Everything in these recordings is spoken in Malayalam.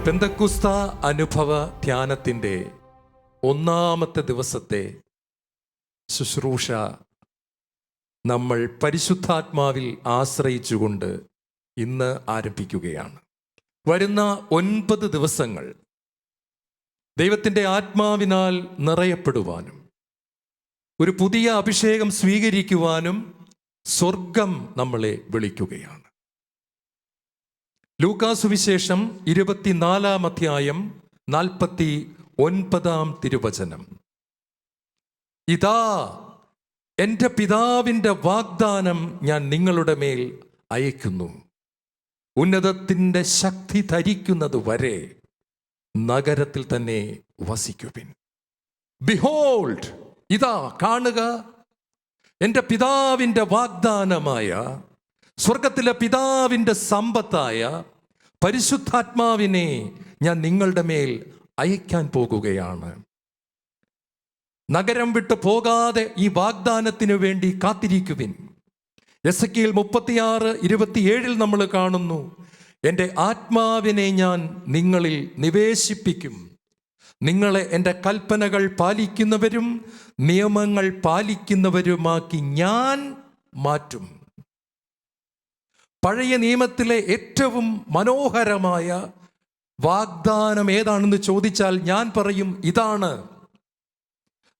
പെന്തക്കുസ്ത അനുഭവ ധ്യാനത്തിൻ്റെ ഒന്നാമത്തെ ദിവസത്തെ ശുശ്രൂഷ നമ്മൾ പരിശുദ്ധാത്മാവിൽ ആശ്രയിച്ചുകൊണ്ട് ഇന്ന് ആരംഭിക്കുകയാണ്. വരുന്ന 9 ദിവസങ്ങൾ ദൈവത്തിൻ്റെ ആത്മാവിനാൽ നിറയപ്പെടുവാനും ഒരു പുതിയ അഭിഷേകം സ്വീകരിക്കുവാനും സ്വർഗം നമ്മളെ വിളിക്കുകയാണ്. ലൂക്കാ സുവിശേഷം 24-ാം അധ്യായം 49-ാം തിരുവചനം. ഇതാ എൻ്റെ പിതാവിൻ്റെ വാഗ്ദാനം ഞാൻ നിങ്ങളുടെ മേൽ അയക്കുന്നു. ഉന്നതത്തിൻ്റെ ശക്തി ധരിക്കുന്നത് വരെ നഗരത്തിൽ തന്നെ വസിക്കുവിൻ. ബിഹോൾഡ്, ഇതാ കാണുക, എൻ്റെ പിതാവിൻ്റെ വാഗ്ദാനമായ സ്വർഗത്തിലെ പിതാവിൻ്റെ സമ്പത്തായ പരിശുദ്ധാത്മാവിനെ ഞാൻ നിങ്ങളുടെ മേൽ അയക്കാൻ പോകുകയാണ്. നഗരം വിട്ടു പോകാതെ ഈ വാഗ്ദാനത്തിനു വേണ്ടി കാത്തിരിക്കുവിൻ. എസെക്കിയേൽ 36:27 നമ്മൾ കാണുന്നു, എൻ്റെ ആത്മാവിനെ ഞാൻ നിങ്ങളിൽ നിവേശിപ്പിക്കും, നിങ്ങളെ എൻ്റെ കൽപ്പനകൾ പാലിക്കുന്നവരും നിയമങ്ങൾ പാലിക്കുന്നവരുമാക്കി ഞാൻ മാറ്റും. പഴയ നിയമത്തിലെ ഏറ്റവും മനോഹരമായ വാഗ്ദാനം ഏതാണെന്ന് ചോദിച്ചാൽ ഞാൻ പറയും, ഇതാണ്.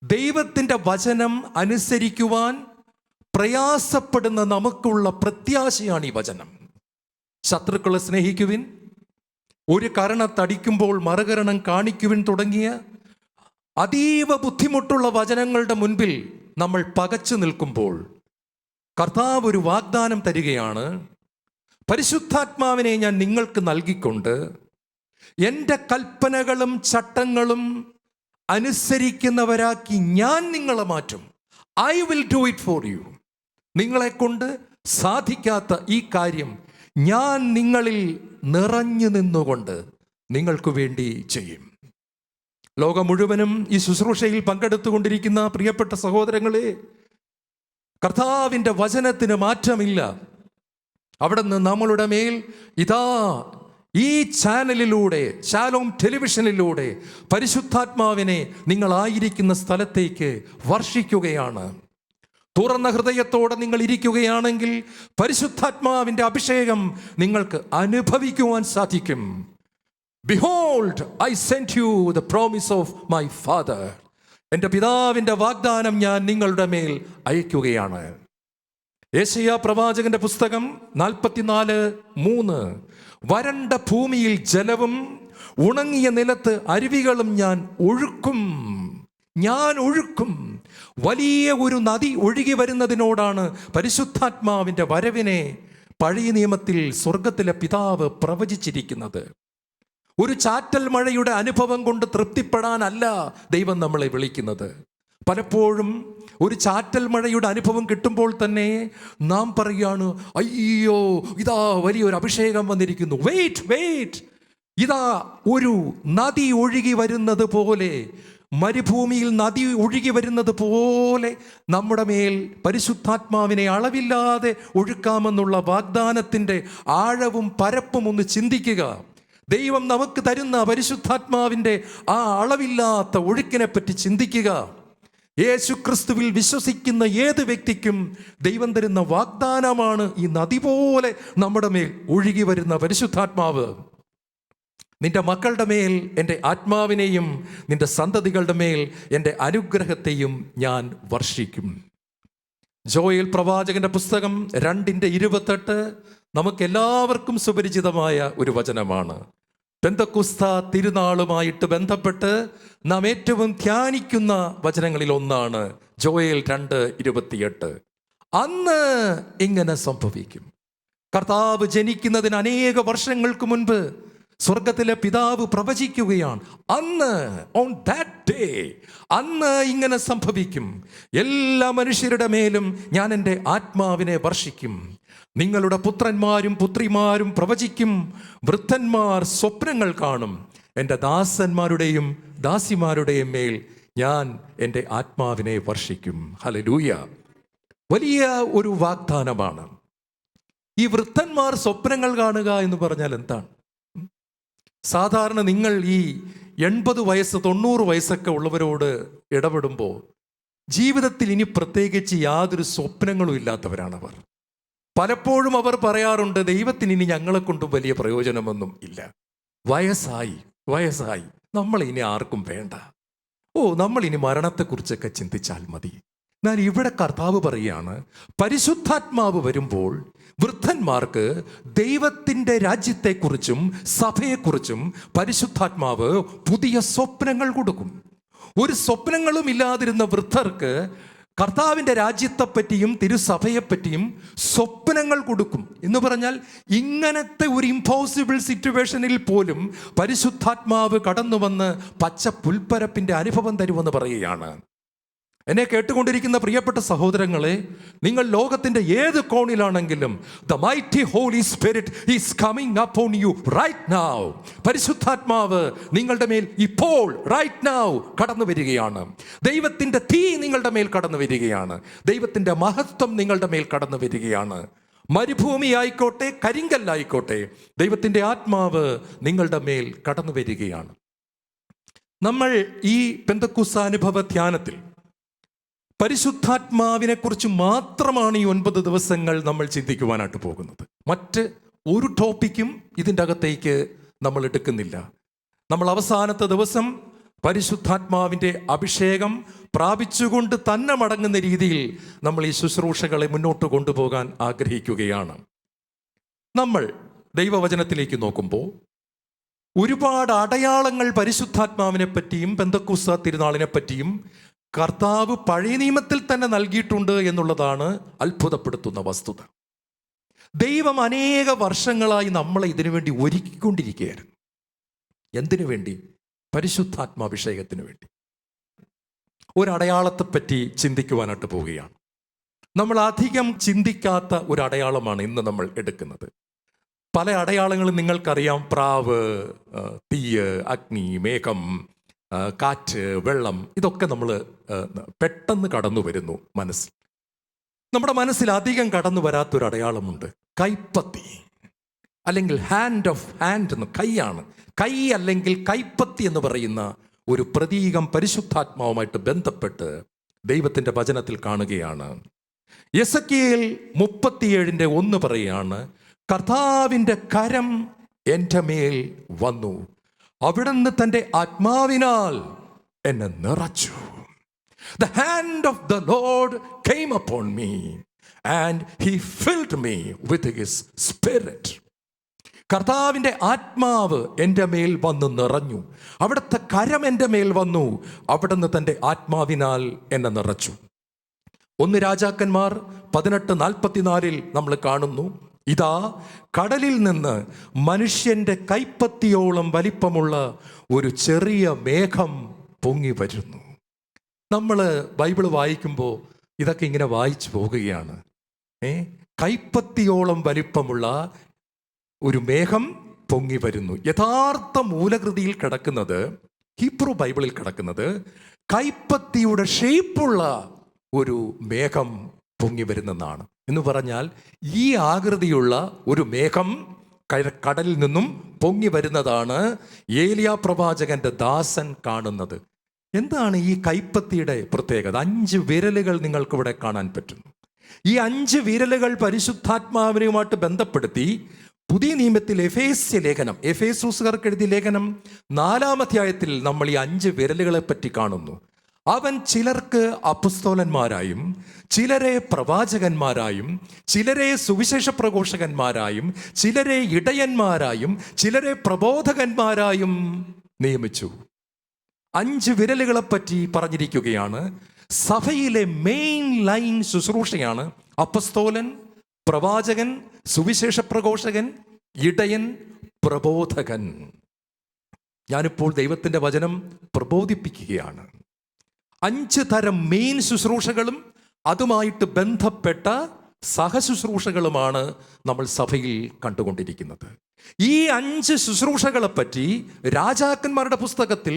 ദൈവത്തിൻ്റെ വചനം അനുസരിക്കുവാൻ പ്രയാസപ്പെടുന്ന നമുക്കുള്ള പ്രത്യാശയാണ് ഈ വചനം. ശത്രുക്കളെ സ്നേഹിക്കുവിൻ, ഒരു കരണത്തടിക്കുമ്പോൾ മറുകരണം കാണിക്കുവിൻ തുടങ്ങിയ അതീവ ബുദ്ധിമുട്ടുള്ള വചനങ്ങളുടെ മുൻപിൽ നമ്മൾ പകച്ചു നിൽക്കുമ്പോൾ കർത്താവ് ഒരു വാഗ്ദാനം തരികയാണ്. പരിശുദ്ധാത്മാവിനെ ഞാൻ നിങ്ങൾക്ക് നൽകിക്കൊണ്ട് എൻ്റെ കൽപ്പനകളും ചട്ടങ്ങളും അനുസരിക്കുന്നവരാക്കി ഞാൻ നിങ്ങളെ മാറ്റും. I will do it for you. നിങ്ങളെ കൊണ്ട് സാധിക്കാത്ത ഈ കാര്യം ഞാൻ നിങ്ങളിൽ നിറഞ്ഞു നിന്നുകൊണ്ട് നിങ്ങൾക്ക് വേണ്ടി ചെയ്യും. ലോകം മുഴുവനും ഈ ശുശ്രൂഷയിൽ പങ്കെടുത്തുകൊണ്ടിരിക്കുന്ന പ്രിയപ്പെട്ട സഹോദരങ്ങളെ, കർത്താവിൻ്റെ വചനത്തിന് മാറ്റമില്ല. അവിടെ നിന്ന് നമ്മളുടെ മേൽ ഇതാ ഈ ചാനലിലൂടെ, ശാലോം ടെലിവിഷനിലൂടെ പരിശുദ്ധാത്മാവിനെ നിങ്ങളായിരിക്കുന്ന സ്ഥലത്തേക്ക് വർഷിക്കുകയാണ്. തുറന്ന ഹൃദയത്തോടെ നിങ്ങൾ ഇരിക്കുകയാണെങ്കിൽ പരിശുദ്ധാത്മാവിൻ്റെ അഭിഷേകം നിങ്ങൾക്ക് അനുഭവിക്കുവാൻ സാധിക്കും. Behold, I send you the promise of my father. എൻ്റെ പിതാവിൻ്റെ വാഗ്ദാനം ഞാൻ നിങ്ങളുടെ മേൽ അയക്കുകയാണ്. യെശയ്യാ പ്രവാചകന്റെ പുസ്തകം 44:3. വരണ്ട ഭൂമിയിൽ ജലവും ഉണങ്ങിയ നിലത്ത് അരുവികളും ഞാൻ ഒഴുക്കും. വലിയ ഒരു നദി ഒഴുകി വരുന്നതിനോടാണ് പരിശുദ്ധാത്മാവിൻ്റെ വരവിനെ പഴയ നിയമത്തിൽ സ്വർഗത്തിലെ പിതാവ് പ്രവചിച്ചിരിക്കുന്നത്. ഒരു ചാറ്റൽ മഴയുടെ അനുഭവം കൊണ്ട് തൃപ്തിപ്പെടാനല്ല ദൈവം നമ്മളെ വിളിക്കുന്നത്. പലപ്പോഴും ഒരു ചാറ്റൽ മഴയുടെ അനുഭവം കിട്ടുമ്പോൾ തന്നെ നാം പറയുകയാണ്, അയ്യോ ഇതാ വലിയൊരു അഭിഷേകം വന്നിരിക്കുന്നു. വെയിറ്റ്, ഇതാ ഒരു നദി ഒഴുകി വരുന്നത് പോലെ, മരുഭൂമിയിൽ നദി ഒഴുകി വരുന്നത് പോലെ നമ്മുടെ മേൽ പരിശുദ്ധാത്മാവിനെ അളവില്ലാതെ ഒഴുക്കാമെന്നുള്ള വാഗ്ദാനത്തിൻ്റെ ആഴവും പരപ്പും ഒന്ന് ചിന്തിക്കുക. ദൈവം നമുക്ക് തരുന്ന പരിശുദ്ധാത്മാവിൻ്റെ ആ അളവില്ലാത്ത ഒഴുക്കിനെ പറ്റി ചിന്തിക്കുക. യേശു ക്രിസ്തുവിൽ വിശ്വസിക്കുന്ന ഏത് വ്യക്തിക്കും ദൈവം തരുന്ന വാഗ്ദാനമാണ് ഈ നദി പോലെ നമ്മുടെ മേൽ ഒഴുകി വരുന്ന പരിശുദ്ധാത്മാവ്. നിന്റെ മക്കളുടെ മേൽ എൻ്റെ ആത്മാവിനെയും നിന്റെ സന്തതികളുടെ മേൽ എൻ്റെ അനുഗ്രഹത്തെയും ഞാൻ വർഷിക്കും. ജോയേൽ പ്രവാചകന്റെ പുസ്തകം 2:28 നമുക്കെല്ലാവർക്കും സുപരിചിതമായ ഒരു വചനമാണ്. പെന്തക്കുസ്ത തിരുനാളുമായിട്ട് ബന്ധപ്പെട്ട് നാം ഏറ്റവും ധ്യാനിക്കുന്ന വചനങ്ങളിൽ ഒന്നാണ് ജോയേൽ 2:28. അന്ന് ഇങ്ങനെ സംഭവിക്കും. കർത്താവ് ജനിക്കുന്നതിന് അനേക വർഷങ്ങൾക്ക് മുൻപ് സ്വർഗത്തിലെ പിതാവ് പ്രവചിക്കുകയാണ്. അന്ന്, ഓൺ ദാറ്റ് ഡേ, അന്ന് ഇങ്ങനെ സംഭവിക്കും. എല്ലാ മനുഷ്യരുടെ മേലും ഞാൻ എൻ്റെ ആത്മാവിനെ വർഷിക്കും. നിങ്ങളുടെ പുത്രന്മാരും പുത്രിമാരും പ്രവചിക്കും, വൃദ്ധന്മാർ സ്വപ്നങ്ങൾ കാണും. എൻ്റെ ദാസന്മാരുടെയും ദാസിമാരുടെയും മേൽ ഞാൻ എൻ്റെ ആത്മാവിനെ വർഷിക്കും. ഹല്ലേലൂയ. വലിയ ഒരു വാഗ്ദാനമാണ്. ഈ വൃദ്ധന്മാർ സ്വപ്നങ്ങൾ കാണുക എന്ന് പറഞ്ഞാൽ എന്താണ്? സാധാരണ നിങ്ങൾ ഈ 80 വയസ്സ് 90 വയസ്സൊക്കെ ഉള്ളവരോട് ഇടപെടുമ്പോൾ ജീവിതത്തിൽ ഇനി പ്രത്യേകിച്ച് യാതൊരു സ്വപ്നങ്ങളും ഇല്ലാത്തവരാണവർ. പലപ്പോഴും അവർ പറയാറുണ്ട്, ദൈവത്തിന് ഇനി ഞങ്ങളെ കൊണ്ടും വലിയ പ്രയോജനമൊന്നും ഇല്ല. വയസ്സായി നമ്മളിനി ആർക്കും വേണ്ട. നമ്മളിനി മരണത്തെക്കുറിച്ചൊക്കെ ചിന്തിച്ചാൽ മതി. എന്നാൽ ഇവിടെ കർത്താവ് പറയുകയാണ്, പരിശുദ്ധാത്മാവ് വരുമ്പോൾ വൃദ്ധന്മാർക്ക് ദൈവത്തിൻ്റെ രാജ്യത്തെക്കുറിച്ചും സഭയെക്കുറിച്ചും പരിശുദ്ധാത്മാവ് പുതിയ സ്വപ്നങ്ങൾ കൊടുക്കും. ഒരു സ്വപ്നങ്ങളും ഇല്ലാതിരുന്ന വൃദ്ധർക്ക് കർത്താവിൻ്റെ രാജ്യത്തെപ്പറ്റിയും തിരുസഭയെപ്പറ്റിയും സ്വപ്നങ്ങൾ കൊടുക്കും. എന്ന് പറഞ്ഞാൽ ഇങ്ങനത്തെ ഒരു ഇമ്പോസിബിൾ സിറ്റുവേഷനിൽ പോലും പരിശുദ്ധാത്മാവ് കടന്നു വന്ന് പച്ച പുൽപ്പരപ്പിൻ്റെ അനുഭവം തരുമെന്ന് പറയുകയാണ്. എന്നെ കേട്ടുകൊണ്ടിരിക്കുന്ന പ്രിയപ്പെട്ട സഹോദരങ്ങളെ, നിങ്ങൾ ലോകത്തിൻ്റെ ഏത് കോണിലാണെങ്കിലും the mighty holy spirit is coming upon you right now. പരിശുദ്ധാത്മാവ് നിങ്ങളുടെ മേൽ ഇപ്പോൾ റൈറ്റ് നൗ കടന്നു വരികയാണ്. ദൈവത്തിൻ്റെ തീ നിങ്ങളുടെ മേൽ കടന്നു വരികയാണ്. ദൈവത്തിൻ്റെ മഹത്വം നിങ്ങളുടെ മേൽ കടന്നു വരികയാണ്. മരുഭൂമി ആയിക്കോട്ടെ, കരിങ്കല്ലായിക്കോട്ടെ, ദൈവത്തിൻ്റെ ആത്മാവ് നിങ്ങളുടെ മേൽ കടന്നു വരികയാണ്. നമ്മൾ ഈ പെന്തക്കോസ്ത് അനുഭവ ധ്യാനത്തിൽ പരിശുദ്ധാത്മാവിനെ കുറിച്ച് മാത്രമാണ് ഈ 9 ദിവസങ്ങൾ നമ്മൾ ചിന്തിക്കുവാനായിട്ട് പോകുന്നത്. മറ്റ് ഒരു ടോപ്പിക്കും ഇതിൻ്റെ അകത്തേക്ക് നമ്മൾ എടുക്കുന്നില്ല. നമ്മൾ അവസാനത്തെ ദിവസം പരിശുദ്ധാത്മാവിൻ്റെ അഭിഷേകം പ്രാപിച്ചുകൊണ്ട് തന്നെ മടങ്ങുന്ന രീതിയിൽ നമ്മൾ ഈ ശുശ്രൂഷകളെ മുന്നോട്ട് കൊണ്ടുപോകാൻ ആഗ്രഹിക്കുകയാണ്. നമ്മൾ ദൈവവചനത്തിലേക്ക് നോക്കുമ്പോൾ ഒരുപാട് അടയാളങ്ങൾ പരിശുദ്ധാത്മാവിനെ പറ്റിയും പെന്തക്കോസ്ത് തിരുനാളിനെ പറ്റിയും കർത്താവ് പഴയ നിയമത്തിൽ തന്നെ നൽകിയിട്ടുണ്ട് എന്നുള്ളതാണ് അത്ഭുതപ്പെടുത്തുന്ന വസ്തുത. ദൈവം അനേക വർഷങ്ങളായി നമ്മളെ ഇതിനു വേണ്ടി ഒരുക്കിക്കൊണ്ടിരിക്കുകയായിരുന്നു. എന്തിനു വേണ്ടി? പരിശുദ്ധാത്മാഭിഷേകത്തിന് വേണ്ടി. ഒരടയാളത്തെപ്പറ്റി ചിന്തിക്കുവാനായിട്ട് പോവുകയാണ്. നമ്മൾ അധികം ചിന്തിക്കാത്ത ഒരു അടയാളമാണ് ഇന്ന് നമ്മൾ എടുക്കുന്നത്. പല അടയാളങ്ങളും നിങ്ങൾക്കറിയാം. പ്രാവ്, തീയ്, അഗ്നി, മേഘം, കാറ്റ്, വെള്ളം, ഇതൊക്കെ നമ്മൾ പെട്ടെന്ന് കടന്നു വരുന്നു മനസ്സിൽ. നമ്മുടെ മനസ്സിൽ അധികം കടന്നു വരാത്തൊരു അടയാളമുണ്ട്. കൈപ്പത്തി അല്ലെങ്കിൽ ഹാൻഡ് എന്ന്, കൈയാണ്. കൈ അല്ലെങ്കിൽ കൈപ്പത്തി എന്ന് പറയുന്ന ഒരു പ്രതീകം പരിശുദ്ധാത്മാവുമായിട്ട് ബന്ധപ്പെട്ട് ദൈവത്തിൻ്റെ വചനത്തിൽ കാണുകയാണ്. എസെക്കിയേൽ 37:1 പറയുകയാണ്, കർത്താവിൻ്റെ കരം എൻ്റെ മേൽ വന്നു, അവിടുന്ന് തൻ്റെ ആത്മാവിനാൽ എന്നെ നിറച്ചു. The hand of the Lord came upon me and he filled me with his spirit. കർത്താവിൻ്റെ ആത്മാവ് എൻ്റെ മേൽ വന്ന് നിറഞ്ഞു, അവിടുത്തെ കരം എൻ്റെ മേൽ വന്നു, അവിടുന്ന് തൻ്റെ ആത്മാവിനാൽ എന്നെ നിറച്ചു. 1 രാജാക്കന്മാർ 18:44 നമ്മൾ കാണുന്നു, ഇതാ കടലിൽ നിന്ന് മനുഷ്യൻ്റെ കൈപ്പത്തിയോളം വലിപ്പമുള്ള ഒരു ചെറിയ മേഘം പൊങ്ങി വരുന്നു. നമ്മൾ ബൈബിൾ വായിക്കുമ്പോൾ ഇതൊക്കെ ഇങ്ങനെ വായിച്ചു പോകുകയാണ്. കൈപ്പത്തിയോളം വലിപ്പമുള്ള ഒരു മേഘം പൊങ്ങി വരുന്നു. യഥാർത്ഥ മൂലകൃതിയിൽ കിടക്കുന്നത്, ഹീബ്രു ബൈബിളിൽ കിടക്കുന്നത്, കൈപ്പത്തിയുടെ ഷേപ്പുള്ള ഒരു മേഘം പൊങ്ങി വരുന്നെന്നാണ്. എന്ന് പറഞ്ഞാൽ ഈ ആകൃതിയുള്ള ഒരു മേഘം കടലിൽ നിന്നും പൊങ്ങി വരുന്നതാണ് ഏലിയാ പ്രവാചകന്റെ ദാസൻ കാണുന്നത്. എന്താണ് ഈ കൈപ്പത്തിയുടെ പ്രത്യേകത? 5 വിരലുകൾ നിങ്ങൾക്കിവിടെ കാണാൻ പറ്റുന്നു. ഈ 5 വിരലുകൾ പരിശുദ്ധാത്മാവിനുമായിട്ട് ബന്ധപ്പെടുത്തി പുതിയ നിയമത്തിൽ എഫേസൂസുകാർക്ക് എഴുതിയ ലേഖനം 4-ാം അധ്യായത്തിൽ നമ്മൾ ഈ 5 വിരലുകളെ പറ്റി കാണുന്നു. അവൻ ചിലർക്ക് അപ്പസ്തോലന്മാരായും ചിലരെ പ്രവാചകന്മാരായും ചിലരെ സുവിശേഷ പ്രഘോഷകന്മാരായും ചിലരെ ഇടയന്മാരായും ചിലരെ പ്രബോധകന്മാരായും നിയമിച്ചു. 5 വിരലുകളെപ്പറ്റി പറഞ്ഞിരിക്കുകയാണ്. സഭയിലെ മെയിൻ ലൈൻ ശുശ്രൂഷയാണ് അപ്പസ്തോലൻ, പ്രവാചകൻ, സുവിശേഷ പ്രഘോഷകൻ, ഇടയൻ, പ്രബോധകൻ. ഞാനിപ്പോൾ ദൈവത്തിൻ്റെ വചനം പ്രബോധിപ്പിക്കുകയാണ്. 5 തരം മെയിൻ ശുശ്രൂഷകളും അതുമായിട്ട് ബന്ധപ്പെട്ട സഹശുശ്രൂഷകളുമാണ് നമ്മൾ സഭയിൽ കണ്ടുകൊണ്ടിരിക്കുന്നത്. ഈ 5 ശുശ്രൂഷകളെപ്പറ്റി രാജാക്കന്മാരുടെ പുസ്തകത്തിൽ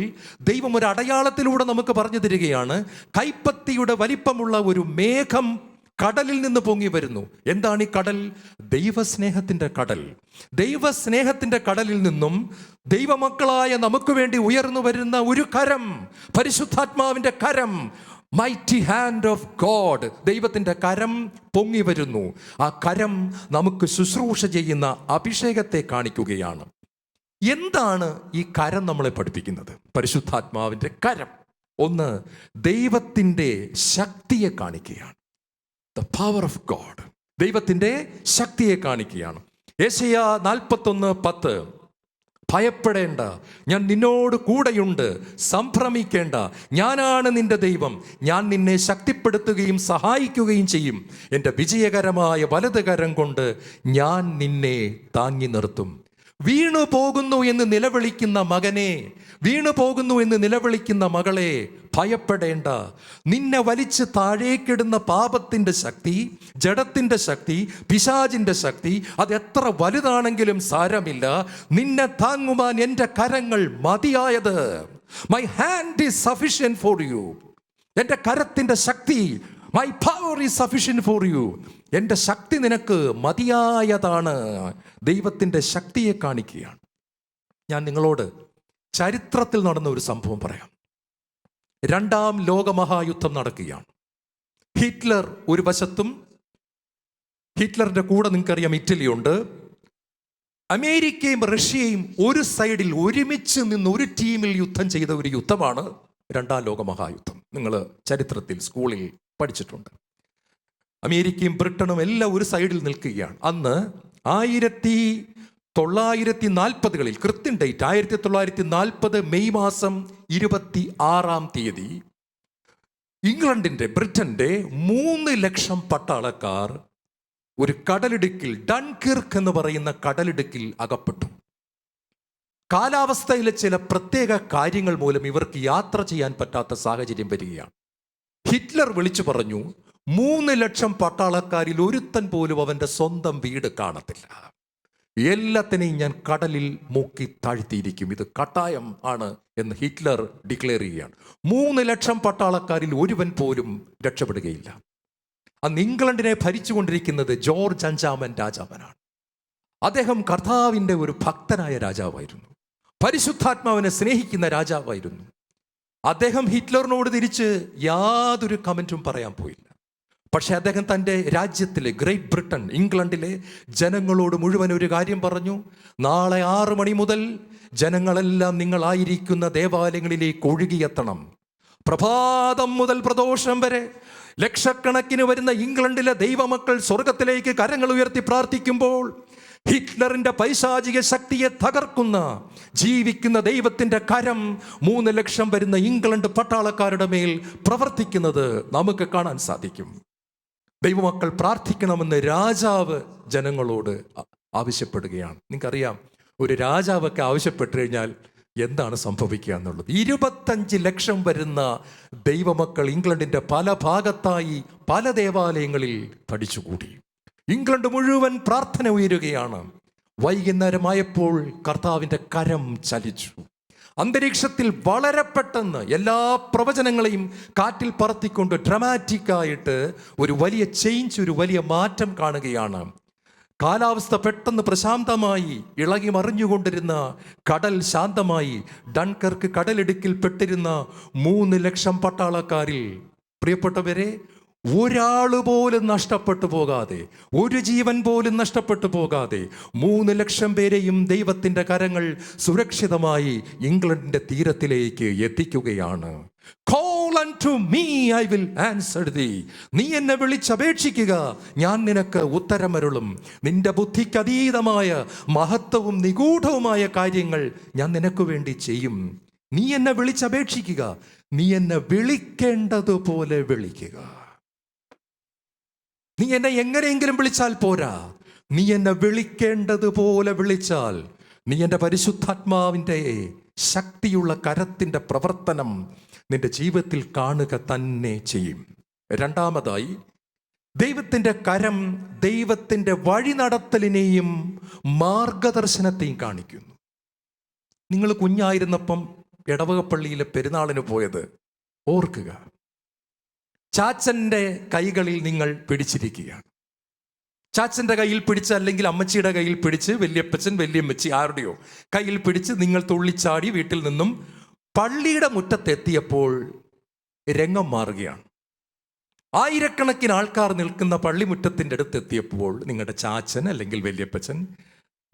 ദൈവം ഒരു അടയാളത്തിലൂടെ നമുക്ക് പറഞ്ഞു തരികയാണ്. കൈപ്പത്തിയുടെ വലിപ്പമുള്ള ഒരു മേഘം കടലിൽ നിന്ന് പൊങ്ങി വരുന്നു. എന്താണ് ഈ കടൽ? ദൈവസ്നേഹത്തിൻ്റെ കടൽ. ദൈവസ്നേഹത്തിൻ്റെ കടലിൽ നിന്നും ദൈവമക്കളായ നമുക്ക് വേണ്ടി ഉയർന്നു വരുന്ന ഒരു കരം, പരിശുദ്ധാത്മാവിൻ്റെ കരം, മൈറ്റി ഹാൻഡ് ഓഫ് ഗോഡ്. ദൈവത്തിൻ്റെ കരം പൊങ്ങി വരുന്നു. ആ കരം നമുക്ക് ശുശ്രൂഷ ചെയ്യുന്ന അഭിഷേകത്തെ കാണിക്കുകയാണ്. എന്താണ് ഈ കരം നമ്മളെ പഠിപ്പിക്കുന്നത്? പരിശുദ്ധാത്മാവിൻ്റെ കരം ഒന്ന്, ദൈവത്തിൻ്റെ ശക്തിയെ കാണിക്കുകയാണ്. ദ പവർ ഓഫ് ഗോഡ്, ദൈവത്തിൻ്റെ ശക്തിയെ കാണിക്കുകയാണ്. യെശയ്യാ 41:10, ഭയപ്പെടേണ്ട, ഞാൻ നിന്നോട് കൂടെയുണ്ട്, സംഭ്രമിക്കേണ്ട, ഞാനാണ് നിന്റെ ദൈവം, ഞാൻ നിന്നെ ശക്തിപ്പെടുത്തുകയും സഹായിക്കുകയും ചെയ്യും, എൻ്റെ വിജയകരമായ വലത് കരം കൊണ്ട് ഞാൻ നിന്നെ താങ്ങി നിർത്തും. വീണു പോകുന്നു എന്ന് നിലവിളിക്കുന്ന മകനെ, വീണു പോകുന്നു എന്ന് നിലവിളിക്കുന്ന മകളെ, ഭയപ്പെടേണ്ട. നിന്നെ വലിച്ച് താഴേക്കിടുന്ന പാപത്തിൻ്റെ ശക്തി, ജഡത്തിൻ്റെ ശക്തി, പിശാചിൻ്റെ ശക്തി, അത് എത്ര വലുതാണെങ്കിലും സാരമില്ല, നിന്നെ താങ്ങുവാൻ എൻ്റെ കരങ്ങൾ മതിയായത്. My hand is sufficient for you. എൻ്റെ കരത്തിൻ്റെ ശക്തി, my power is sufficient for you. എൻ്റെ ശക്തി നിനക്ക് മതിയായതാണ്. ദൈവത്തിൻ്റെ ശക്തിയെ കാണിക്കുകയാണ്. ഞാൻ നിങ്ങളോട് ചരിത്രത്തിൽ നടന്ന ഒരു സംഭവം പറയാം. 2ാം ലോകമഹായുദ്ധം നടക്കുകയാണ്. ഹിറ്റ്ലർ ഒരു വശത്തും, ഹിറ്റ്ലറിൻ്റെ കൂടെ നിങ്ങൾക്കറിയാം ഇറ്റലിയുണ്ട്. അമേരിക്കയും റഷ്യയും ഒരു സൈഡിൽ ഒരുമിച്ച് നിന്ന് ഒരു ടീമിൽ യുദ്ധം ചെയ്ത ഒരു യുദ്ധമാണ് 2ാം ലോകമഹായുദ്ധം. നിങ്ങൾ ചരിത്രത്തിൽ സ്കൂളിൽ പഠിച്ചിട്ടുണ്ട്. അമേരിക്കയും ബ്രിട്ടനും എല്ലാം ഒരു സൈഡിൽ നിൽക്കുകയാണ്. അന്ന് 1940-കളിൽ, കൃത്യം ഡേറ്റ് 1940 മെയ് മാസം 26 ഇംഗ്ലണ്ടിൻ്റെ, ബ്രിട്ടൻ്റെ 3 ലക്ഷം പട്ടാളക്കാർ ഒരു കടലിടുക്കിൽ, ഡൺകിർക്ക് എന്ന് പറയുന്ന കടലിടുക്കിൽ അകപ്പെട്ടു. കാലാവസ്ഥയിലെ ചില പ്രത്യേക കാര്യങ്ങൾ മൂലം ഇവർക്ക് യാത്ര ചെയ്യാൻ പറ്റാത്ത സാഹചര്യം വരികയാണ്. ഹിറ്റ്ലർ വിളിച്ചു പറഞ്ഞു, 3 ലക്ഷം പട്ടാളക്കാരിൽ ഒരുത്തൻ പോലും അവൻ്റെ സ്വന്തം വീട് കാണത്തില്ല, എല്ലാത്തിനെയും ഞാൻ കടലിൽ മുക്കി താഴ്ത്തിയിരിക്കും, ഇത് കട്ടായം ആണ് എന്ന് ഹിറ്റ്ലർ ഡിക്ലെയർ ചെയ്യുകയാണ്. 3 ലക്ഷം പട്ടാളക്കാരിൽ ഒരുവൻ പോലും രക്ഷപ്പെടുകയില്ല. അന്ന് ഇംഗ്ലണ്ടിനെ ഭരിച്ചുകൊണ്ടിരിക്കുന്നത് ജോർജ് 5 രാജാവനാണ്. അദ്ദേഹം കർത്താവിൻ്റെ ഒരു ഭക്തനായ രാജാവായിരുന്നു, പരിശുദ്ധാത്മാവിനെ സ്നേഹിക്കുന്ന രാജാവായിരുന്നു. അദ്ദേഹം ഹിറ്റ്ലറിനോട് തിരിച്ച് യാതൊരു കമൻറ്റും പറയാൻ പോയില്ല. പക്ഷെ അദ്ദേഹം തൻ്റെ രാജ്യത്തിലെ, ഗ്രേറ്റ് ബ്രിട്ടൻ, ഇംഗ്ലണ്ടിലെ ജനങ്ങളോട് മുഴുവൻ ഒരു കാര്യം പറഞ്ഞു. നാളെ 6 മണി മുതൽ ജനങ്ങളെല്ലാം നിങ്ങളായിരിക്കുന്ന ദേവാലയങ്ങളിലേക്ക് ഒഴുകിയെത്തണം. പ്രഭാതം മുതൽ പ്രദോഷം വരെ ലക്ഷക്കണക്കിന് വരുന്ന ഇംഗ്ലണ്ടിലെ ദൈവമക്കൾ സ്വർഗത്തിലേക്ക് കരങ്ങൾ ഉയർത്തി പ്രാർത്ഥിക്കുമ്പോൾ ഹിറ്റ്ലറിന്റെ പൈശാചിക ശക്തിയെ തകർക്കുന്ന ജീവിക്കുന്ന ദൈവത്തിന്റെ കരം 3 ലക്ഷം വരുന്ന ഇംഗ്ലണ്ട് പട്ടാളക്കാരുടെ മേൽ പ്രവർത്തിക്കുന്നത് നമുക്ക് കാണാൻ സാധിക്കും. ദൈവമക്കൾ പ്രാർത്ഥിക്കണമെന്ന് രാജാവ് ജനങ്ങളോട് ആവശ്യപ്പെടുകയാണ്. നിങ്ങൾക്കറിയാം, ഒരു രാജാവൊക്കെ ആവശ്യപ്പെട്ടു കഴിഞ്ഞാൽ എന്താണ് സംഭവിക്കുക എന്നുള്ളത്. 25 ലക്ഷം വരുന്ന ദൈവമക്കൾ ഇംഗ്ലണ്ടിന്റെ പല ഭാഗത്തായി പല ദേവാലയങ്ങളിൽ തടിച്ചുകൂടി. ഇംഗ്ലണ്ട് മുഴുവൻ പ്രാർത്ഥന ഉയരുകയാണ്. വൈകുന്നേരമായപ്പോൾ കർത്താവിൻ്റെ കരം ചലിച്ചു. അന്തരീക്ഷത്തിൽ വളരെ പെട്ടെന്ന് എല്ലാ പ്രവചനങ്ങളെയും കാറ്റിൽ പറത്തിക്കൊണ്ട് ഡ്രമാറ്റിക്കായിട്ട് ഒരു വലിയ ചേഞ്ച്, ഒരു വലിയ മാറ്റം കാണുകയാണ്. കാലാവസ്ഥ പെട്ടെന്ന് പ്രശാന്തമായി, ഇളകി മറിഞ്ഞുകൊണ്ടിരുന്ന കടൽ ശാന്തമായി. ഡൺകർക്ക് കടലിടുക്കിൽ പെട്ടിരുന്ന 3 ലക്ഷം പട്ടാളക്കാരിൽ, പ്രിയപ്പെട്ടവരെ, ഒരാൾ പോലും നഷ്ടപ്പെട്ടു പോകാതെ, ഒരു ജീവൻ പോലും നഷ്ടപ്പെട്ടു പോകാതെ 3 ലക്ഷം പേരെയും ദൈവത്തിൻ്റെ കരങ്ങൾ സുരക്ഷിതമായി ഇംഗ്ലണ്ടിൻ്റെ തീരത്തിലേക്ക് എത്തിക്കുകയാണ്. Call unto me, I will answer thee. നീ എന്നെ വിളിച്ചപേക്ഷിക്കുക, ഞാൻ നിനക്ക് ഉത്തരമരുളും. നിന്റെ ബുദ്ധിക്ക് അതീതമായ മഹത്വവും നിഗൂഢവുമായ കാര്യങ്ങൾ ഞാൻ നിനക്ക് വേണ്ടി ചെയ്യും. നീ എന്നെ വിളിച്ചപേക്ഷിക്കുക, നീ എന്നെ വിളിക്കേണ്ടതുപോലെ വിളിക്കുക. നീ എന്നെ എങ്ങനെയെങ്കിലും വിളിച്ചാൽ പോരാ, നീ എന്നെ വിളിക്കേണ്ടതുപോലെ വിളിച്ചാൽ നീ എൻ്റെ പരിശുദ്ധാത്മാവിൻ്റെ ശക്തിയുള്ള കരത്തിൻ്റെ പ്രവർത്തനം നിന്റെ ജീവിതത്തിൽ കാണുക തന്നെ ചെയ്യും. രണ്ടാമതായി, ദൈവത്തിൻ്റെ കരം ദൈവത്തിൻ്റെ വഴി നടത്തലിനെയും മാർഗദർശനത്തെയും കാണിക്കുന്നു. നിങ്ങൾ കുഞ്ഞായിരുന്നപ്പം ഇടവകപ്പള്ളിയിലെ പെരുന്നാളിന് പോയത് ഓർക്കുക. ചാച്ചൻ്റെ കൈകളിൽ നിങ്ങൾ പിടിച്ചിരിക്കുകയാണ്. ചാച്ചൻ്റെ കയ്യിൽ പിടിച്ച്, അല്ലെങ്കിൽ അമ്മച്ചിയുടെ കയ്യിൽ പിടിച്ച്, വല്യപ്പച്ചൻ വല്യമ്മച്ചി ആരുടെയോ കയ്യിൽ പിടിച്ച് നിങ്ങൾ തുള്ളിച്ചാടി വീട്ടിൽ നിന്നും പള്ളിയുടെ മുറ്റത്തെത്തിയപ്പോൾ രംഗം മാറുകയാണ്. ആയിരക്കണക്കിന് ആൾക്കാർ നിൽക്കുന്ന പള്ളിമുറ്റത്തിൻ്റെ അടുത്തെത്തിയപ്പോൾ നിങ്ങളുടെ ചാച്ചൻ അല്ലെങ്കിൽ വല്യപ്പച്ചൻ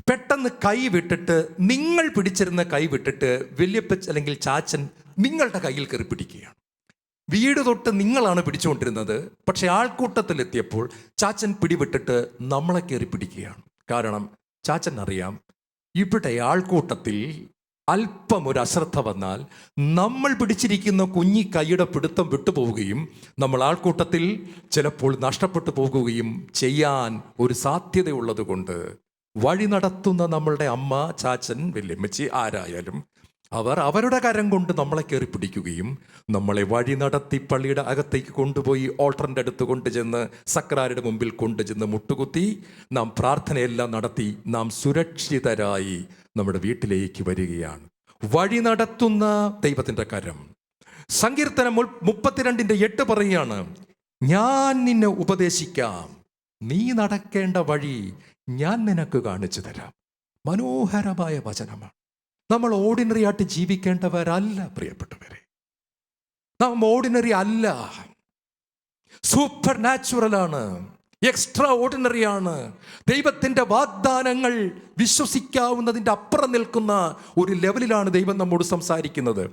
പെട്ടെന്ന് കൈ വിട്ടിട്ട്, നിങ്ങൾ പിടിച്ചിരുന്ന കൈ വിട്ടിട്ട് വല്യപ്പച്ചൻ അല്ലെങ്കിൽ ചാച്ചൻ നിങ്ങളുടെ കയ്യിൽ കയറി പിടിക്കുകയാണ്. വീട് തൊട്ട് നിങ്ങളാണ് പിടിച്ചുകൊണ്ടിരുന്നത്, പക്ഷെ ആൾക്കൂട്ടത്തിലെത്തിയപ്പോൾ ചാച്ചൻ പിടിവിട്ടിട്ട് നമ്മളെ കയറി പിടിക്കുകയാണ്. കാരണം ചാച്ചൻ അറിയാം, ഇവിടെ ആൾക്കൂട്ടത്തിൽ അല്പം ഒരു അശ്രദ്ധ വന്നാൽ നമ്മൾ പിടിച്ചിരിക്കുന്ന കുഞ്ഞി കൈയുടെ പിടുത്തം വിട്ടുപോവുകയും നമ്മൾ ആൾക്കൂട്ടത്തിൽ ചിലപ്പോൾ നഷ്ടപ്പെട്ടു പോകുകയും ചെയ്യാൻ ഒരു സാധ്യതയുള്ളത് കൊണ്ട് വഴി നടത്തുന്ന നമ്മളുടെ അമ്മ, ചാച്ചൻ, വല്യമ്മച്ചി ആരായാലും അവർ അവരുടെ കരം കൊണ്ട് നമ്മളെ കയറി പിടിക്കുകയും നമ്മളെ വഴി നടത്തി പള്ളിയുടെ അകത്തേക്ക് കൊണ്ടുപോയി ഓൾട്ടറിൻ്റെ അടുത്ത് കൊണ്ടുചെന്ന് സക്രാരുടെ മുമ്പിൽ കൊണ്ടുചെന്ന് മുട്ടുകുത്തി നാം പ്രാർത്ഥനയെല്ലാം നടത്തി നാം സുരക്ഷിതരായി നമ്മുടെ വീട്ടിലേക്ക് വരികയാണ്. വഴി നടത്തുന്ന ദൈവത്തിൻ്റെ കരം. സങ്കീർത്തനം 32:8 പറയുകയാണ്, ഞാൻ നിന്നെ ഉപദേശിക്കാം, നീ നടക്കേണ്ട വഴി ഞാൻ നിനക്ക് കാണിച്ചു തരാം. മനോഹരമായ വചനമാണ്. നമ്മൾ ഓർഡിനറി ആയിട്ട് ജീവിക്കേണ്ടവരല്ല പ്രിയപ്പെട്ടവരെ. നാം ഓർഡിനറി അല്ല, സൂപ്പർ നാച്ചുറൽ ആണ്, എക്സ്ട്രാ ഓർഡിനറി ആണ്. ദൈവത്തിൻ്റെ വാഗ്ദാനങ്ങൾ വിശ്വസിക്കാവുന്നതിൻ്റെ അപ്പുറം നിൽക്കുന്ന ഒരു ലെവലിലാണ് ദൈവം നമ്മോട് സംസാരിക്കുന്നത്.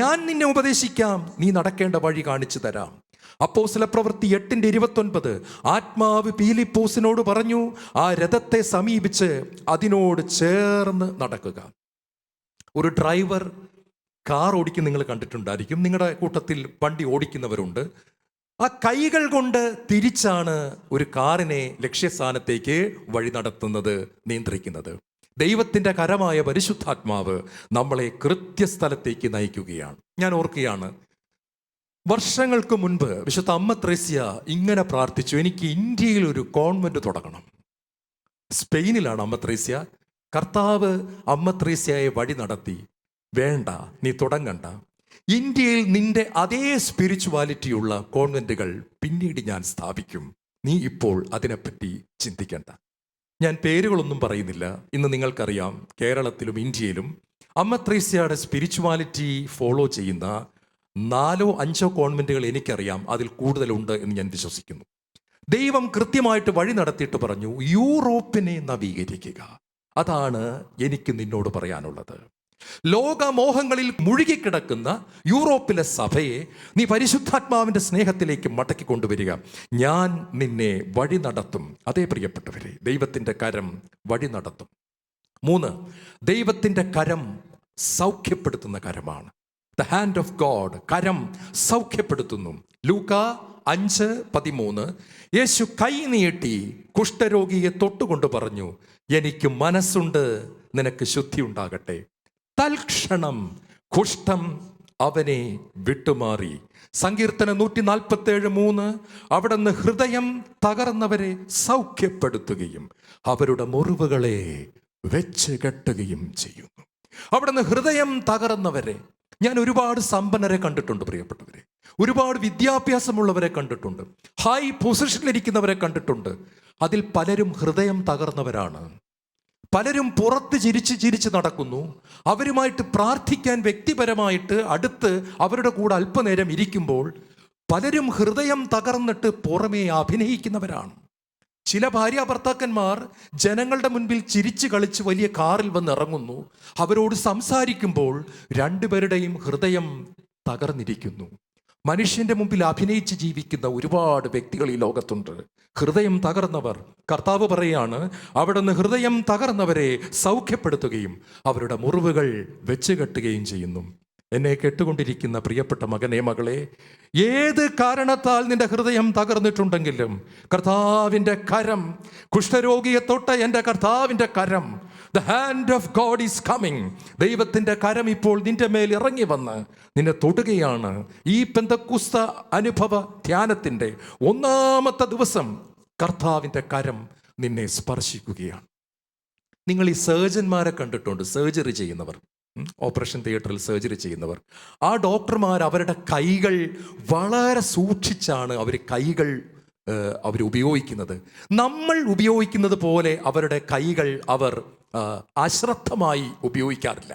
ഞാൻ നിന്നെ ഉപദേശിക്കാം, നീ നടക്കേണ്ട വഴി കാണിച്ചു തരാം. അപ്പോസ്തലപ്രവൃത്തി 8:29 ആത്മാവ് പീലിപ്പോസിനോട് പറഞ്ഞു, ആ രഥത്തെ സമീപിച്ച് അതിനോട് ചേർന്ന് നടക്കുക. ഒരു ഡ്രൈവർ കാർ ഓടിക്കുന്ന നിങ്ങൾ കണ്ടിട്ടുണ്ടായിരിക്കും. നിങ്ങളുടെ കൂട്ടത്തിൽ വണ്ടി ഓടിക്കുന്നവരുണ്ട്. ആ കൈകൾ കൊണ്ട് തിരിച്ചാണ് ഒരു കാറിനെ ലക്ഷ്യസ്ഥാനത്തേക്ക് വഴി നടത്തുന്നത്, നിയന്ത്രിക്കുന്നത്. ദൈവത്തിൻ്റെ കരമായ പരിശുദ്ധാത്മാവ് നമ്മളെ കൃത്യസ്ഥലത്തേക്ക് നയിക്കുകയാണ്. ഞാൻ ഓർക്കുകയാണ്, വർഷങ്ങൾക്ക് മുൻപ് വിശുദ്ധ അമ്മ ത്രേസ്യ ഇങ്ങനെ പ്രാർത്ഥിച്ചു, എനിക്ക് ഇന്ത്യയിൽ ഒരു കോൺവെന്റ് തുടങ്ങണം. സ്പെയിനിലാണ് അമ്മ ത്രേസ്യ. കർത്താവ് അമ്മ ത്രേസ്യയെ വഴി നടത്തി, വേണ്ട നീ തുടങ്ങണ്ട, ഇന്ത്യയിൽ നിന്റെ അതേ സ്പിരിച്വാലിറ്റിയുള്ള കോൺവെന്റുകൾ പിന്നീട് ഞാൻ സ്ഥാപിക്കും, നീ ഇപ്പോൾ അതിനെപ്പറ്റി ചിന്തിക്കണ്ട. ഞാൻ പേരുകളൊന്നും പറയുന്നില്ല. ഇന്ന് നിങ്ങൾക്കറിയാം, കേരളത്തിലും ഇന്ത്യയിലും അമ്മ ത്രേസ്യയുടെ സ്പിരിച്വാലിറ്റി ഫോളോ ചെയ്യുന്ന 4-5 കോൺവെന്റുകൾ എനിക്കറിയാം. അതിൽ കൂടുതലുണ്ട് എന്ന് ഞാൻ വിശ്വസിക്കുന്നു. ദൈവം കൃത്യമായിട്ട് വഴി നടത്തിയിട്ട് പറഞ്ഞു, യൂറോപ്പിനെ നവീകരിക്കുക. അതാണ് എനിക്ക് നിന്നോട് പറയാനുള്ളത്. ലോകമോഹങ്ങളിൽ മുഴുകിക്കിടക്കുന്ന യൂറോപ്പിലെ സഭയെ നീ പരിശുദ്ധാത്മാവിൻ്റെ സ്നേഹത്തിലേക്ക് മടക്കി കൊണ്ടുവരിക. ഞാൻ നിന്നെ വഴി നടത്തും. അതേ പ്രിയപ്പെട്ടവരെ, ദൈവത്തിൻ്റെ കരം വഴി നടത്തും. 3, ദൈവത്തിൻ്റെ കരം സൗഖ്യപ്പെടുത്തുന്ന കരമാണ്. The hand of God. കരം സൗഖ്യപ്പെടുത്തുന്നു. ലൂക്ക 5:13 യേശു കൈ നീട്ടി കുഷ്ഠരോഗിയെ തൊട്ടുകൊണ്ട് പറഞ്ഞു, എനിക്ക് മനസ്സുണ്ട്, നിനക്ക് ശുദ്ധി ഉണ്ടാകട്ടെ. തൽക്ഷണം കുഷ്ഠം അവനെ വിട്ടുമാറി. സങ്കീർത്തനം 147:3 അവിടുന്ന് ഹൃദയം തകർന്നവരെ സൗഖ്യപ്പെടുത്തുകയും അവരുടെ മുറിവുകളെ വെച്ച് കെട്ടുകയും ചെയ്യുന്നു. അവിടുന്ന് ഹൃദയം തകർന്നവരെ. ഞാൻ ഒരുപാട് സമ്പന്നരെ കണ്ടിട്ടുണ്ട് പ്രിയപ്പെട്ടവരെ, ഒരുപാട് വിദ്യാഭ്യാസമുള്ളവരെ കണ്ടിട്ടുണ്ട്, ഹൈ പൊസിഷനിലിരിക്കുന്നവരെ കണ്ടിട്ടുണ്ട്. അതിൽ പലരും ഹൃദയം തകർന്നവരാണ്. പലരും പുറത്ത് ചിരിച്ച് നടക്കുന്നു. അവരുമായിട്ട് പ്രാർത്ഥിക്കാൻ വ്യക്തിപരമായിട്ട് അടുത്ത് അവരുടെ കൂടെ അല്പനേരം ഇരിക്കുമ്പോൾ പലരും ഹൃദയം തകർന്നിട്ട് പുറമേ അഭിനയിക്കുന്നവരാണ്. ചില ഭാര്യ ഭർത്താക്കന്മാർ ജനങ്ങളുടെ മുൻപിൽ ചിരിച്ചു കളിച്ച് വലിയ കാറിൽ വന്ന് ഇറങ്ങുന്നു. അവരോട് സംസാരിക്കുമ്പോൾ രണ്ടുപേരുടെയും ഹൃദയം തകർന്നിരിക്കുന്നു. മനുഷ്യന്റെ മുമ്പിൽ അഭിനയിച്ച് ജീവിക്കുന്ന ഒരുപാട് വ്യക്തികൾ ഈ ലോകത്തുണ്ട്. ഹൃദയം തകർന്നവർ. കർത്താവ് പറയാണ്, അവിടുന്ന് ഹൃദയം തകർന്നവരെ സൗഖ്യപ്പെടുത്തുകയും അവരുടെ മുറിവുകൾ വെച്ച് കെട്ടുകയും ചെയ്യുന്നു. എന്നെ കേട്ടുകൊണ്ടിരിക്കുന്ന പ്രിയപ്പെട്ട മകനെ, മകളെ, ഏത് കാരണത്താൽ നിന്റെ ഹൃദയം തകർന്നിട്ടുണ്ടെങ്കിലും കർത്താവിൻ്റെ കരം, കുഷ്ഠരോഗിയെ തൊട്ട എൻ്റെ കർത്താവിൻ്റെ കരം, the hand of God is coming. ദൈവത്തിൻ്റെ കരം ഇപ്പോൾ നിന്റെ മേൽ ഇറങ്ങി വന്ന് നിന്നെ തൊടുകയാണ്. ഈ പെന്തക്കോസ്ത അനുഭവ ധ്യാനത്തിൻ്റെ 1ാമത്തെ ദിവസം കർത്താവിൻ്റെ കരം നിന്നെ സ്പർശിക്കുകയാണ്. നിങ്ങൾ ഈ സർജന്മാരെ കണ്ടിട്ടുണ്ട്, സർജറി ചെയ്യുന്നവർ. ഓപ്പറേഷൻ തിയേറ്ററിൽ സർജറി ചെയ്യുന്നവർ. ആ ഡോക്ടർമാർ അവരുടെ കൈകൾ വളരെ സൂക്ഷിച്ചാണ് അവർ ഉപയോഗിക്കുന്നത്. നമ്മൾ ഉപയോഗിക്കുന്നത് പോലെ അവരുടെ കൈകൾ അവർ അശ്രദ്ധമായി ഉപയോഗിക്കാറില്ല.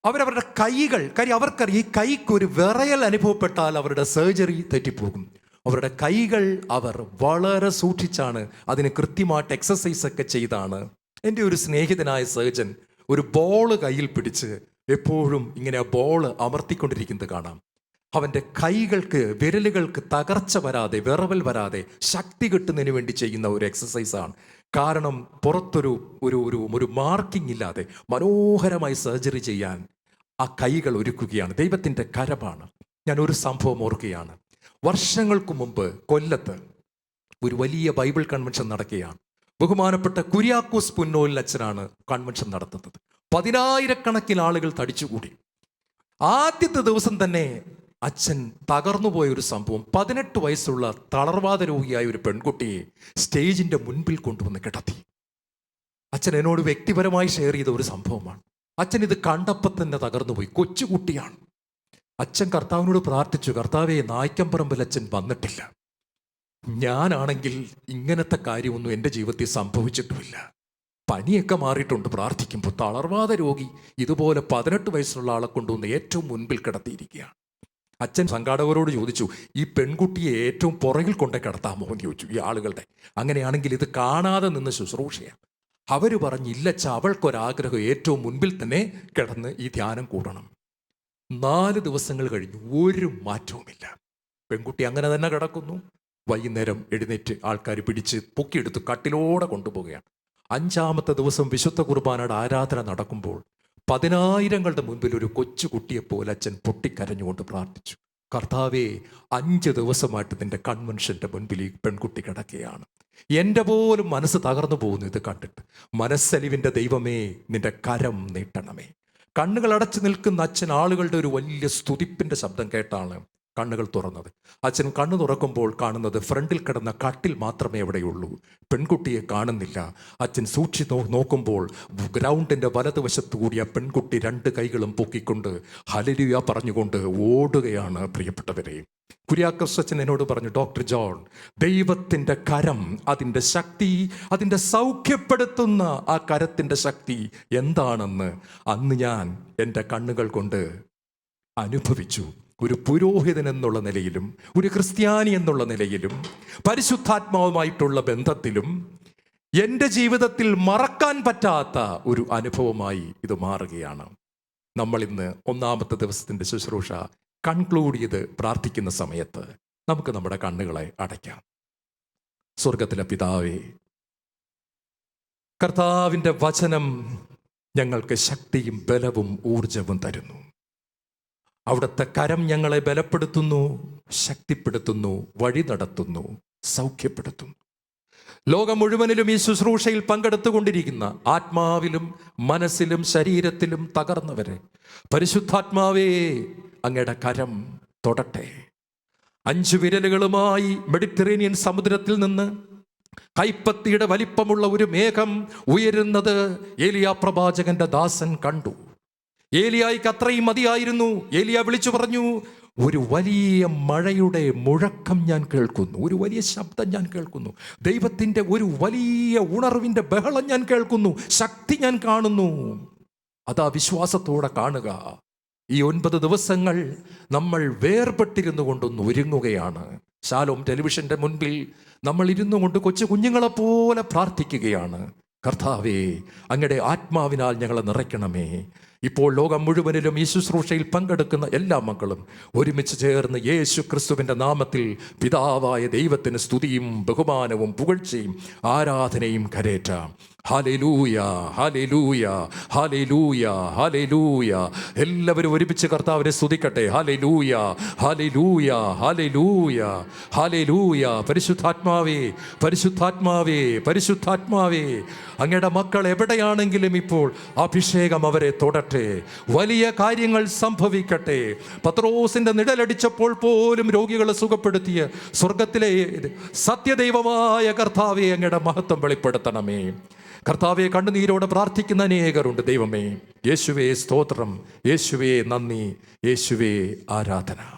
അവരവരുടെ കൈകൾ, കാര്യം അവർക്കറിയാം ഈ കൈക്കൊരു വിറയൽ അനുഭവപ്പെട്ടാൽ അവരുടെ സർജറി തെറ്റിപ്പോകും. അവരുടെ കൈകൾ അവർ വളരെ സൂക്ഷിച്ചാണ്, അതിന് കൃത്യമായിട്ട് എക്സസൈസ് ഒക്കെ ചെയ്താണ്. എൻ്റെ ഒരു സ്നേഹിതനായ സർജൻ ഒരു ബോള് കയ്യിൽ പിടിച്ച് എപ്പോഴും ഇങ്ങനെ ബോള് അമർത്തിക്കൊണ്ടിരിക്കുന്നത് കാണാം. അവൻ്റെ കൈകൾക്ക്, വിരലുകൾക്ക് തകർച്ച വരാതെ, വിറവൽ വരാതെ ശക്തി കിട്ടുന്നതിന് വേണ്ടി ചെയ്യുന്ന ഒരു എക്സസൈസാണ്. കാരണം പുറത്തൊരു ഒരു ഒരു ഒരു മാർക്കിംഗ് ഇല്ലാതെ മനോഹരമായി സർജറി ചെയ്യാൻ ആ കൈകൾ ഒരുക്കുകയാണ്. ദൈവത്തിൻ്റെ കരമാണ്. ഞാനൊരു സംഭവം ഓർക്കുകയാണ്. വർഷങ്ങൾക്ക് മുമ്പ് കൊല്ലത്ത് ഒരു വലിയ ബൈബിൾ കൺവെൻഷൻ നടക്കുകയാണ്. ബഹുമാനപ്പെട്ട കുര്യാക്കോസ് പുന്നോലിൽ അച്ഛനാണ് കൺവെൻഷൻ നടത്തുന്നത്. 10,000-കണക്കിന് ആളുകൾ തടിച്ചുകൂടി. ആദ്യത്തെ ദിവസം തന്നെ അച്ഛൻ തകർന്നുപോയ ഒരു സംഭവം. 18 വയസ്സുള്ള തളർവാദ രോഗിയായ ഒരു പെൺകുട്ടിയെ സ്റ്റേജിന്റെ മുൻപിൽ കൊണ്ടുവന്ന് കിടത്തി. അച്ഛൻ എന്നോട് വ്യക്തിപരമായി ഷെയർ ചെയ്ത ഒരു സംഭവമാണ്. അച്ഛൻ ഇത് കണ്ടപ്പോൾ തന്നെ തകർന്നുപോയി. കൊച്ചുകുട്ടിയാണ്. അച്ഛൻ കർത്താവിനോട് പ്രാർത്ഥിച്ചു, കർത്താവേ, നായ്ക്കമ്പറമ്പിൽ അച്ഛൻ വന്നിട്ടില്ല. ഞാനാണെങ്കിൽ ഇങ്ങനത്തെ കാര്യമൊന്നും എൻ്റെ ജീവിതത്തിൽ സംഭവിച്ചിട്ടുമില്ല. പനിയൊക്കെ മാറിയിട്ടുണ്ട്. പ്രാർത്ഥിക്കുമ്പോൾ തളർവാദ രോഗി ഇതുപോലെ 18 വയസ്സുള്ള ആളെ കൊണ്ടുവന്ന് ഏറ്റവും മുൻപിൽ കിടത്തിയിരിക്കുകയാണ്. അച്ഛൻ സംഘാടകരോട് ചോദിച്ചു, ഈ പെൺകുട്ടിയെ ഏറ്റവും പുറകിൽ കൊണ്ടേ കിടത്താമോ എന്ന് ചോദിച്ചു ഈ ആളുകളുടെ. അങ്ങനെയാണെങ്കിൽ ഇത് കാണാതെ നിന്ന് ശുശ്രൂഷയാണ്. അവർ പറഞ്ഞില്ലച്ച, അവൾക്കൊരാഗ്രഹം ഏറ്റവും മുൻപിൽ തന്നെ കിടന്ന് ഈ ധ്യാനം കൂടണം. 4 ദിവസങ്ങൾ കഴിഞ്ഞു, ഒരു മാറ്റവുമില്ല. പെൺകുട്ടി അങ്ങനെ തന്നെ കിടക്കുന്നു. വൈകുന്നേരം എഴുന്നേറ്റ് ആൾക്കാർ പിടിച്ച് പൊക്കിയെടുത്ത് കട്ടിലോടെ കൊണ്ടുപോവുകയാണ്. 5-ാമത്തെ ദിവസം വിശുദ്ധ കുർബാനയുടെ ആരാധന നടക്കുമ്പോൾ 10,000-ങ്ങളുടെ മുൻപിൽ ഒരു കൊച്ചുകുട്ടിയെപ്പോലെ അച്ഛൻ പൊട്ടിക്കരഞ്ഞുകൊണ്ട് പ്രാർത്ഥിച്ചു, കർത്താവേ, 5 ദിവസമായിട്ട് നിന്റെ കൺവെൻഷന്റെ മുൻപിൽ ഈ പെൺകുട്ടി കിടക്കുകയാണ്. എൻ്റെ പോലും മനസ്സ് തകർന്നു പോകുന്നു ഇത് കണ്ടിട്ട്. മനസ്സലിവിൻ്റെ ദൈവമേ, നിന്റെ കരം നീട്ടണമേ. കണ്ണുകൾ അടച്ചു നിൽക്കുന്ന അച്ഛൻ ആളുകളുടെ ഒരു വലിയ സ്തുതിപ്പിൻ്റെ ശബ്ദം കേട്ടാണ് കണ്ണുകൾ തുറന്നത്. അച്ഛൻ കണ്ണു തുറക്കുമ്പോൾ കാണുന്നത് ഫ്രണ്ടിൽ കിടന്ന കട്ടിൽ മാത്രമേ അവിടെയുള്ളൂ. പെൺകുട്ടിയെ കാണുന്നില്ല. അച്ഛൻ സൂക്ഷിച്ച് നോക്കുമ്പോൾ ഗ്രൗണ്ടിൻ്റെ വലതുവശത്തു കൂടി ആ പെൺകുട്ടി 2 കൈകളും പൊക്കിക്കൊണ്ട് ഹല്ലേലൂയ പറഞ്ഞുകൊണ്ട് ഓടുകയാണ്. പ്രിയപ്പെട്ടവരെ, കുര്യാക്കോസ് അച്ഛൻ എന്നോട് പറഞ്ഞു, ഡോക്ടർ ജോൺ, ദൈവത്തിൻ്റെ കരം, അതിൻ്റെ ശക്തി, അതിൻ്റെ സൗഖ്യപ്പെടുത്തുന്ന ആ കരത്തിൻ്റെ ശക്തി എന്താണെന്ന് അന്ന് ഞാൻ എൻ്റെ കണ്ണുകൾ കൊണ്ട് അനുഭവിച്ചു. ഒരു പുരോഹിതൻ എന്നുള്ള നിലയിലും, ഒരു ക്രിസ്ത്യാനി എന്നുള്ള നിലയിലും, പരിശുദ്ധാത്മാവുമായിട്ടുള്ള ബന്ധത്തിലും എൻ്റെ ജീവിതത്തിൽ മറക്കാൻ പറ്റാത്ത ഒരു അനുഭവമായി ഇത് മാറുകയാണ്. നമ്മൾ ഇന്ന് 1-ാമത്തെ ദിവസത്തിൻ്റെ ശുശ്രൂഷ കൺക്ലൂഡ് ചെയ്ത് പ്രാർത്ഥിക്കുന്ന സമയത്ത് നമുക്ക് നമ്മുടെ കണ്ണുകളെ അടയ്ക്കാം. സ്വർഗത്തിലെ പിതാവേ, കർത്താവിൻ്റെ വചനം ഞങ്ങൾക്ക് ശക്തിയും ബലവും ഊർജവും തരുന്നു. അവിടുത്തെ കരം ഞങ്ങളെ ബലപ്പെടുത്തുന്നു, ശക്തിപ്പെടുത്തുന്നു, വഴി നടത്തുന്നു, സൗഖ്യപ്പെടുത്തുന്നു. ലോകം മുഴുവനിലും ഈ ശുശ്രൂഷയിൽ പങ്കെടുത്തുകൊണ്ടിരിക്കുന്ന ആത്മാവിലും മനസ്സിലും ശരീരത്തിലും തകർന്നവരെ പരിശുദ്ധാത്മാവേ, അങ്ങയുടെ കരം തൊടട്ടെ. 5 വിരലുകളുമായി മെഡിറ്ററേനിയൻ സമുദ്രത്തിൽ നിന്ന് കൈപ്പത്തിയുടെ വലിപ്പമുള്ള ഒരു മേഘം ഉയരുന്നത് ഏലിയാ പ്രവാചകന്റെ ദാസൻ കണ്ടു. ഏലിയായിക്ക് അത്രയും മതിയായിരുന്നു. ഏലിയ വിളിച്ചു പറഞ്ഞു, ഒരു വലിയ മഴയുടെ മുഴക്കം ഞാൻ കേൾക്കുന്നു, ഒരു വലിയ ശബ്ദം ഞാൻ കേൾക്കുന്നു, ദൈവത്തിൻ്റെ ഒരു വലിയ ഉണർവിൻ്റെ ബഹളം ഞാൻ കേൾക്കുന്നു, ശക്തി ഞാൻ കാണുന്നു. അതാ വിശ്വാസത്തോടെ കാണുക. ഈ 9 ദിവസങ്ങൾ നമ്മൾ വേർപെട്ടിരുന്നു കൊണ്ടൊന്ന് ഒരുങ്ങുകയാണ്. ശാലോം ടെലിവിഷന്റെ മുൻപിൽ നമ്മൾ ഇരുന്നു കൊണ്ട് കൊച്ചു കുഞ്ഞുങ്ങളെപ്പോലെ പ്രാർത്ഥിക്കുകയാണ്. കർത്താവേ, അങ്ങയുടെ ആത്മാവിനാൽ ഞങ്ങളെ നിറയ്ക്കണമേ. ഇപ്പോൾ ലോകം മുഴുവനിലും ഈ ശുശ്രൂഷയിൽ പങ്കെടുക്കുന്ന എല്ലാ മക്കളും ഒരുമിച്ച് ചേർന്ന് യേശു ക്രിസ്തുവിൻ്റെ നാമത്തിൽ പിതാവായ ദൈവത്തിന് സ്തുതിയും ബഹുമാനവും പുകഴ്ചയും ആരാധനയും കരേറ്റാം. ഹല്ലേലൂയ, ഹല്ലേലൂയ, ഹല്ലേലൂയ, ഹല്ലേലൂയ. എല്ലാവരും ഒരുമിച്ച് കർത്താവിനെ സ്തുതിക്കട്ടെ. ഹല്ലേലൂയ, ഹല്ലേലൂയ, ഹല്ലേലൂയ, ഹല്ലേലൂയ. പരിശുദ്ധാത്മാവേ, പരിശുദ്ധാത്മാവേ, പരിശുദ്ധാത്മാവേ, അങ്ങയുടെ മക്കൾ എവിടെയാണെങ്കിലും ഇപ്പോൾ അഭിഷേകം അവരെ തൊടട്ടെ. വലിയ കാര്യങ്ങൾ സംഭവിക്കട്ടെ. പത്രോസിന്റെ നിഴലടിച്ചപ്പോൾ പോലും രോഗികളെ സുഖപ്പെടുത്തിയ സ്വർഗത്തിലെ സത്യദൈവമായ കർത്താവേ, അങ്ങയുടെ മഹത്വം വെളിപ്പെടുത്തണമേ. കർത്താവെ, കണ്ണുനീരോടെ പ്രാർത്ഥിക്കുന്ന അനേകരുണ്ട്. ദൈവമേ, യേശുവേ സ്തോത്രം, യേശുവേ നന്ദി, യേശുവേ ആരാധന.